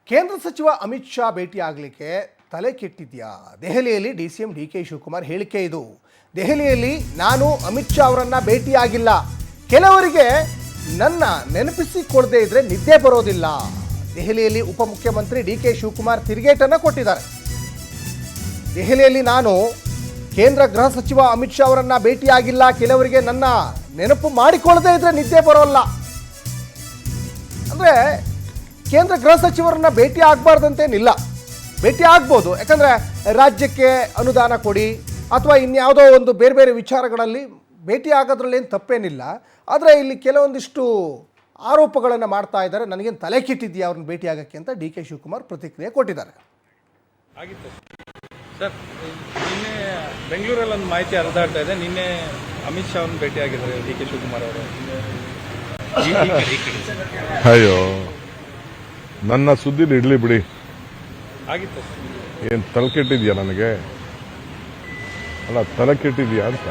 ಕೇಂದ್ರ ಸಚಿವ ಅಮಿತ್ ಶಾ ಭೇಟಿ ಆಗಲಿಕ್ಕೆ ತಲೆ ಕೆಟ್ಟಿದ್ಯಾ? ದೆಹಲಿಯಲ್ಲಿ ಡಿಸಿಎಂ ಡಿಕೆ ಶಿವಕುಮಾರ್ ಹೇಳಿಕೆ ಇದು. ದೆಹಲಿಯಲ್ಲಿ ನಾನು ಅಮಿತ್ ಶಾ ಅವರನ್ನ ಭೇಟಿಯಾಗಿಲ್ಲ. ಕೆಲವರಿಗೆ ನನ್ನ ನೆನಪಿಸಿಕೊಳ್ಳದೆ ಇದ್ರೆ ನಿದ್ದೆ ಬರೋದಿಲ್ಲ. ದೆಹಲಿಯಲ್ಲಿ ಉಪಮುಖ್ಯಮಂತ್ರಿ ಡಿಕೆ ಶಿವಕುಮಾರ್ ತಿರುಗೇಟನ್ನು ಕೊಟ್ಟಿದ್ದಾರೆ. ದೆಹಲಿಯಲ್ಲಿ ನಾನು ಕೇಂದ್ರ ಗೃಹ ಸಚಿವ ಅಮಿತ್ ಶಾ ಅವರನ್ನ ಭೇಟಿಯಾಗಿಲ್ಲ. ಕೆಲವರಿಗೆ ನನ್ನ ನೆನಪು ಮಾಡಿಕೊಳ್ಳದೆ ಇದ್ರೆ ನಿದ್ದೆ ಬರೋಲ್ಲ. ಅಂದರೆ ಕೇಂದ್ರ ಗೃಹ ಸಚಿವರನ್ನ ಭೇಟಿ ಆಗಬಾರ್ದಂತೇನಿಲ್ಲ, ಭೇಟಿ ಆಗ್ಬೋದು. ಯಾಕಂದರೆ ರಾಜ್ಯಕ್ಕೆ ಅನುದಾನ ಕೊಡಿ ಅಥವಾ ಇನ್ಯಾವುದೋ ಒಂದು ಬೇರೆ ಬೇರೆ ವಿಚಾರಗಳಲ್ಲಿ ಭೇಟಿ ಆಗೋದ್ರಲ್ಲಿ ಏನು ತಪ್ಪೇನಿಲ್ಲ. ಆದರೆ ಇಲ್ಲಿ ಕೆಲವೊಂದಿಷ್ಟು ಆರೋಪಗಳನ್ನು ಮಾಡ್ತಾ ಇದ್ದಾರೆ. ನನಗೇನು ತಲೆ ಕೆಟ್ಟಿದೆಯಾ ಅವ್ರನ್ನ ಭೇಟಿ ಆಗೋಕ್ಕೆ ಅಂತ ಡಿ ಕೆ ಶಿವಕುಮಾರ್ ಪ್ರತಿಕ್ರಿಯೆ ಕೊಟ್ಟಿದ್ದಾರೆ. ಆಗಿತ್ತು ಸರ್, ನಿನ್ನೆ ಬೆಂಗಳೂರಲ್ಲಿ ಒಂದು ಮಾಹಿತಿ ಹರಿದಾಡ್ತಾ ಇದೆ. ನಿನ್ನೆ ಅಮಿತ್ ಶಾ ಅವ್ರನ್ನ ಭೇಟಿ ಆಗಿದ್ದಾರೆ ಡಿ ಕೆ ಶಿವಕುಮಾರ್ ಅವರು. ಅಯ್ಯೋ, ನನ್ನ ಸುದ್ದಿಲಿ ಇಡ್ಲಿ ಬಿಡಿ. ಆಗಿತ್ತು ಏನು ತಲೆ ಕೆಟ್ಟಿದ್ಯಾ ನನಗೆ? ಅಲ್ಲ, ತಲೆ ಕೆಟ್ಟಿದ್ಯಾ ಅಂತ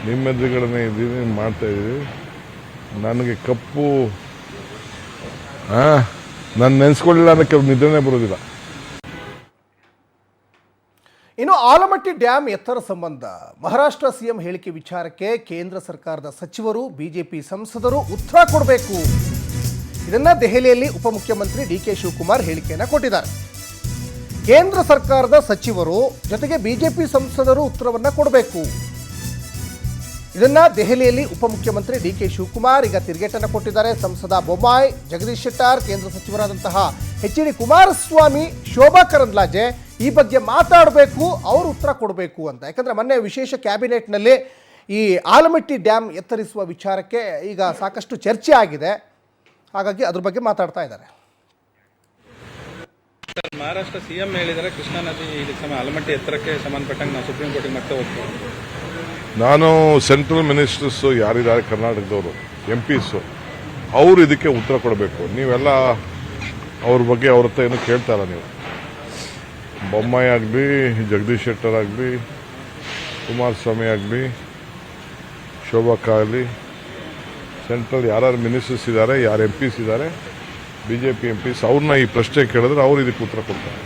ನಿಮ್ಮ ಎದುರುಗಡೆ ಇದ್ದೀನಿ, ಮಾಡ್ತಾ ಇದ್ದೀವಿ. ನನಗೆ ಕಪ್ಪು ನಾನು ನೆನೆಸ್ಕೊಳ್ಳಿಲ್ಲ ಅನ್ನೋಕ್ಕೆ ನಿದ್ರೆನೇ ಬರೋದಿಲ್ಲ. ಇನ್ನು ಆಲಮಟ್ಟಿ ಡ್ಯಾಮ್ ಎತ್ತರ ಸಂಬಂಧ ಮಹಾರಾಷ್ಟ್ರ ಸಿಎಂ ಹೇಳಿಕೆ ವಿಚಾರಕ್ಕೆ ಕೇಂದ್ರ ಸರ್ಕಾರದ ಸಚಿವರು, ಬಿಜೆಪಿ ಸಂಸದರು ಉತ್ತರ ಕೊಡಬೇಕು. ಇದನ್ನ ದೆಹಲಿಯಲ್ಲಿ ಉಪಮುಖ್ಯಮಂತ್ರಿ ಡಿ ಕೆ ಶಿವಕುಮಾರ್ ಹೇಳಿಕೆಯನ್ನು ಕೊಟ್ಟಿದ್ದಾರೆ. ಕೇಂದ್ರ ಸರ್ಕಾರದ ಸಚಿವರು ಜೊತೆಗೆ ಬಿಜೆಪಿ ಸಂಸದರು ಉತ್ತರವನ್ನು ಕೊಡಬೇಕು. ಇದನ್ನ ದೆಹಲಿಯಲ್ಲಿ ಉಪಮುಖ್ಯಮಂತ್ರಿ ಡಿ ಕೆ ಶಿವಕುಮಾರ್ ಈಗ ತಿರುಗೇಟನ್ನು ಕೊಟ್ಟಿದ್ದಾರೆ. ಸಂಸದ ಬೊಮ್ಮಾಯಿ, ಜಗದೀಶ್ ಶೆಟ್ಟರ್, ಕೇಂದ್ರ ಸಚಿವರಾದಂತಹ ಎಚ್ ಡಿ ಕುಮಾರಸ್ವಾಮಿ, ಶೋಭಾ ಕರಂದ್ಲಾಜೆ ಈ ಬಗ್ಗೆ ಮಾತಾಡಬೇಕು, ಅವರು ಉತ್ತರ ಕೊಡಬೇಕು ಅಂತ. ಯಾಕಂದರೆ ಮೊನ್ನೆ ವಿಶೇಷ ಕ್ಯಾಬಿನೆಟ್ನಲ್ಲಿ ಈ ಆಲಮಟ್ಟಿ ಡ್ಯಾಮ್ ಎತ್ತರಿಸುವ ವಿಚಾರಕ್ಕೆ ಈಗ ಸಾಕಷ್ಟು ಚರ್ಚೆ ಆಗಿದೆ. ಹಾಗಾಗಿ ಅದ್ರ ಬಗ್ಗೆ ಮಾತಾಡ್ತಾ ಇದ್ದಾರೆ. ಮಹಾರಾಷ್ಟ್ರ ಸಿಎಂ ಹೇಳಿದರೆ ಕೃಷ್ಣಾ ನದಿ ಆಲಮಟ್ಟಿ ಎತ್ತರಕ್ಕೆ ಸಂಬಂಧಪಟ್ಟಂಗೆ ನಾವು ಸುಪ್ರೀಂ ಕೋರ್ಟಿಗೆ ಮತ್ತೆ ಹೋಗ್ತೀವಿ. ನಾನು ಸೆಂಟ್ರಲ್ ಮಿನಿಸ್ಟರ್ಸು ಯಾರಿದ್ದಾರೆ ಕರ್ನಾಟಕದವರು, MPಸು, ಅವರು ಇದಕ್ಕೆ ಉತ್ತರ ಕೊಡಬೇಕು. ನೀವೆಲ್ಲ ಅವ್ರ ಬಗ್ಗೆ ಅವ್ರ ಹತ್ರ ಏನು ಕೇಳ್ತಾ ಇಲ್ಲ. ನೀವು ಬೊಮ್ಮಾಯಿ ಆಗಲಿ, ಜಗದೀಶ್ ಶೆಟ್ಟರ್ ಆಗಲಿ, ಕುಮಾರಸ್ವಾಮಿ ಆಗಲಿ, ಶೋಭಾಕ್ ಆಗಲಿ, ಸೆಂಟ್ರಲ್ ಯಾರ್ಯಾರು ಮಿನಿಸ್ಟರ್ಸ್ ಇದ್ದಾರೆ, ಯಾರು MPs ಇದ್ದಾರೆ, BJP MPs, ಅವ್ರನ್ನ ಈ ಪ್ರಶ್ನೆ ಕೇಳಿದ್ರೆ ಅವ್ರು ಇದಕ್ಕೆ ಉತ್ತರ ಕೊಡ್ತಾರೆ.